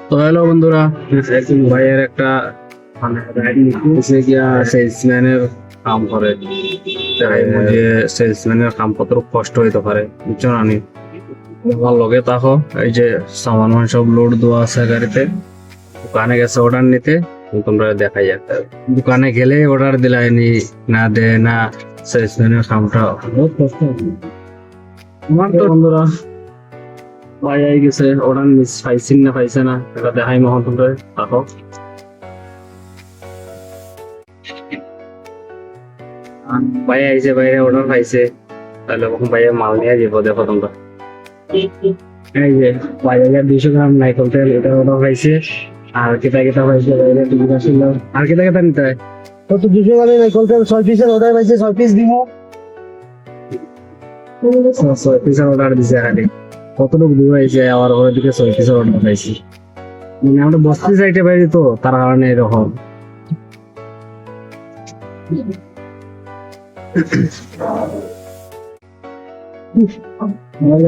তো হ্যালো বন্ধুরা, এখন ভাইয়ের একটা সেলসম্যানের কাম করে। তাই বুঝে সেলসম্যানের কাম কত কষ্ট হইতে পারে বুঝছো না? নি আমার লগে তাকো, এই যে সামান সব লোড দেওয়া আছে গাড়িতে, দোকানে গেছে অর্ডার নিতে। তোমরা দেখাই একটা দোকানে গেলে অর্ডার দিলাইনি না দে না, সেলসম্যানের কামটা বহুত কষ্ট। আমার তো বন্ধুরা ভাই আই গেছে, অর্ডার মিস পাইছেন না পাইছে না এটা দেখাই মহন তোমরা দেখো। ভাই আইছে, বাইরে অর্ডার পাইছে, তাহলে এখন ভাইয়া মাল নিয়ে যাবো। দেখো তোমরা এই যে 2200 গ্রাম নাইকল তেল এটা অর্ডার পাইছে। আর কেটা কেটা পাইছে বাইরে তুমি আসলে আর কেটা কেটা নিতে হয় তো 200 গ্রাম নাইকল তেল 6 পিসের অর্ডার পাইছে, 6 পিস দিব। 6 পিসের অর্ডার দিছে। খালি কতটুকু দূর আইছে আমার ঘরের দিকে 6 পিসের অর্ডার পাইছি। মানে আমরা বস্তি সাইডে বাইরে তো তার কারণে এরকম।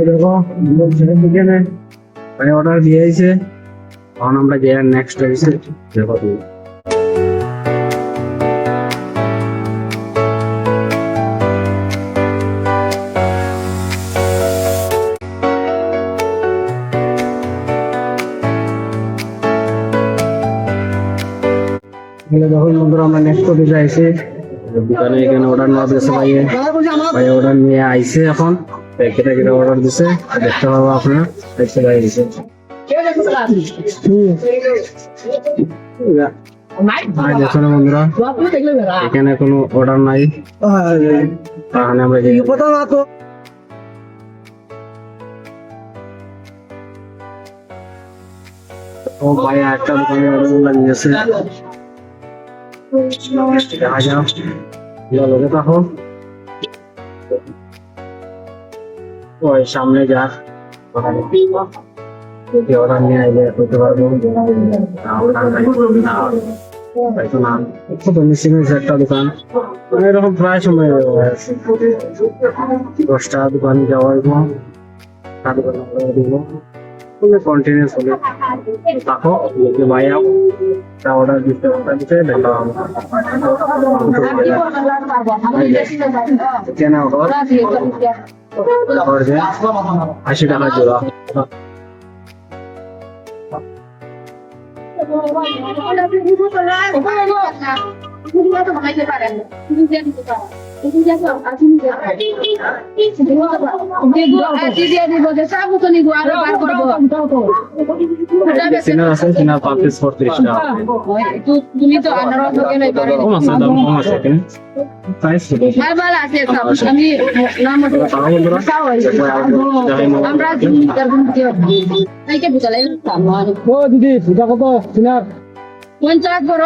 দেখো অর্ডার দিয়ে আইছে, এখন আমরা যে নেক্সট আইছে দেখো তুমি। যখন বন্ধুরা আমরা নেক্সট অফিসে আইছি, দোকানে এখানে অর্ডার নেওয়া দিয়েছে ভাইয়ে। ভাই অর্ডার নিয়ে আইছে, এখন কেটা কেটা অর্ডার দিছে দেখতে পাবো আপনারা। দেখতে পাই দিছে দেখো না বন্ধুরা, এখানে কোনো অর্ডার নাই, তাহলে আমরা ও ভাই একটা দোকানে অর্ডার লাগিয়েছে। দেখা যাও লগে থাকো, ওই সামনে যা অর্ডার নিয়ে আইলে করতে পারবো। একটা দোকান মানে এরকম প্রায় সময় 10টা দোকান যাওয়া দিব কন্টিনিউ চলে থাকো। ভাইয়া অর্ডার দিতে কেন 80 টাকা জোড়া। সিনার আছে, সিনার 5 পিস 34 টাকা। তুমি তো আনারস কেন পারে কম আছে, দাম কম আছে কেন প্রাইস আর ভালো আছে সব। আমি নাম আমরা বুঝালাই ও দিদি এটা কত সিনার? 50 বড়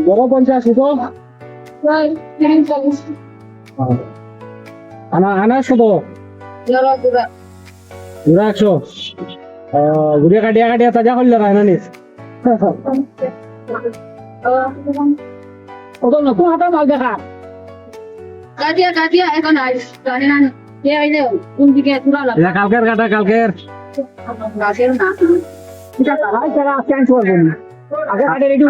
বড় 50 তো আনার কত? গুড়া 100। গুড়িয়া কাটিয়া কাটিয়া তাজা করলে রায় নানিস কত নতুন হাতে মাল দেখা কাটিয়া কাটিয়া এখন জানি না কে আইলে কোন দিকে পুরা লাগে। কালকের কাটা কালকের গাছের না এটা কালাই তারা চেঞ্জ করবেন আগে কাটে রেডি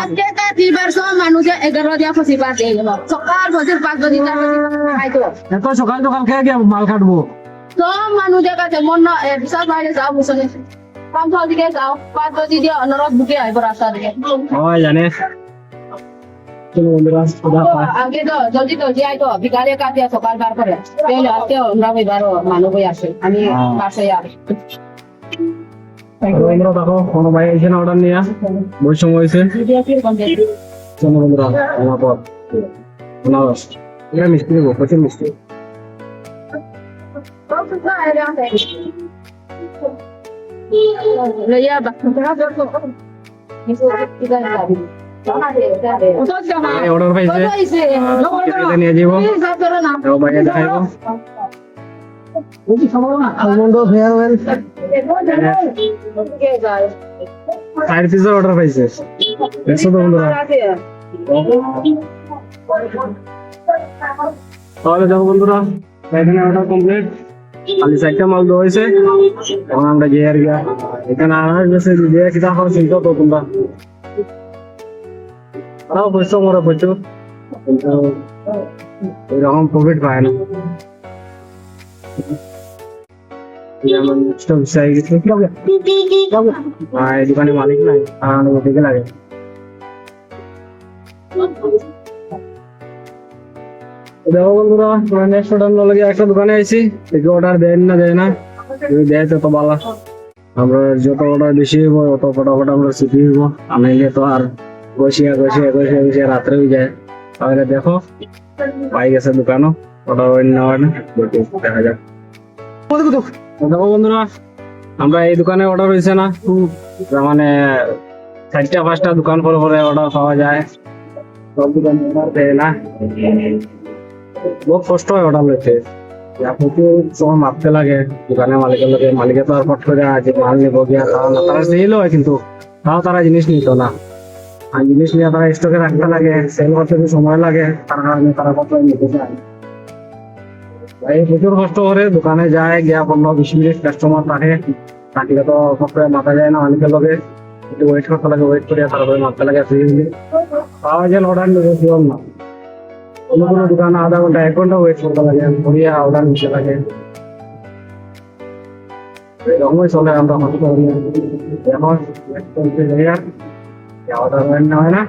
আজকে তা দিবার সব মানুষে 11 দিয়া ফসিবার দেই সকাল বছর 5 বাজে খাইতো। এত সকাল সকাল খেয়ে গিয়ে মাল কাটবো। সব মানুষের কাছে মন না বিশাল বাইরে যাও বুঝলে 5 দিকে যাও 5 বাজে দিয়ে অনরত বুকে আইব রাস্তা দিকে। ওই জানিস চলো বন্ধুরা আগে তো জলদি জলদি আইতো বিকালে কাটিয়া সকাল বার করে তাহলে আজকে আমরা এবারও মানুষ আসে আমি পাশে আসি। বন্ধুরা দেখো কোনো ভাই এসে না অর্ডার নিয়ে বই সময় হয়েছে। চলো বন্ধুরা আমার পর এটা মিষ্টি দেবো, প্রচুর মিষ্টি। অর্ডার পাইছে নিয়ে যাবো, ভাইয়া দেখাইব। ফায়ার পিজার অর্ডার পাইছে দেখছো তো বন্ধুরা। তাহলে দেখো বন্ধুরা এখানে অর্ডার কমপ্লিট। খালি 4টা মাল দেওয়া হয়েছে। এখন আমরা যে আর গিয়া এখানে আনার গেছে যে কিতা খাওয়া চিন্তা তো তোমরা তারাও পয়সা মরে প্রচুর, কিন্তু এরকম প্রফিট পায় না। যেমন স্টোভ চাই গেছে এই দোকানে মালিক নাই, আর ওদিকে লাগে। দেখো বন্ধুরা, নেক্সট অর্ডার লগে একটা দোকানে আইছি, দেখি অর্ডার দেন না দেয় না, যদি দেয় তত ভালো। আমরা যত অর্ডার বেশি হইব অত ফটাফট আমরা শিখি হইব, আনাইলে তো আর বসিয়া রাত্রে হয়ে যায়। তাহলে দেখো পাই গেছে দোকানও, অর্ডার অন্য হয় না, দেখা যাক। দেখো বন্ধুরা, আমরা এই দোকানে অর্ডার হয়েছে না, মানে 4টা 5টা দোকান পরে পরে অর্ডার পাওয়া যায়, সব দোকানে অর্ডার দেয় না। বহুত কষ্ট হয় অর্ডার লইতে, প্রচুর সময় মাপতে লাগে দোকানের মালিকের লোকে। মালিকে তো আর ফট করে যে মাল নিব গিয়া তারা না, তারা সেল হয় কিন্তু তাও তারা জিনিস নিত না। আর জিনিস নিয়ে তারা স্টকে রাখতে লাগে, সেল করতে সময় লাগে, তার কারণে তারা কত নিতে চায়। ভাই প্রচুর কষ্ট করে দোকানে যায়, গিয়া 15-20 মিনিট কাস্টমার থাকে, থাকলে তো সবসময় মাথা যায় না মালিকের লোকে, একটু ওয়েট করতে লাগে, ওয়েট করে তারপরে মাপতে লাগে। ফ্রি হলে পাওয়া যায় অর্ডার নিতে শিওর না, কোনো কোনো দোকানে আধা ঘন্টা 1 ঘন্টা ওয়েট করতে লাগে, ঘুরিয়ে অর্ডার নিতে লাগে। এরকমই চলে, আমরা কষ্ট করি। এখন অর্ডার হয় না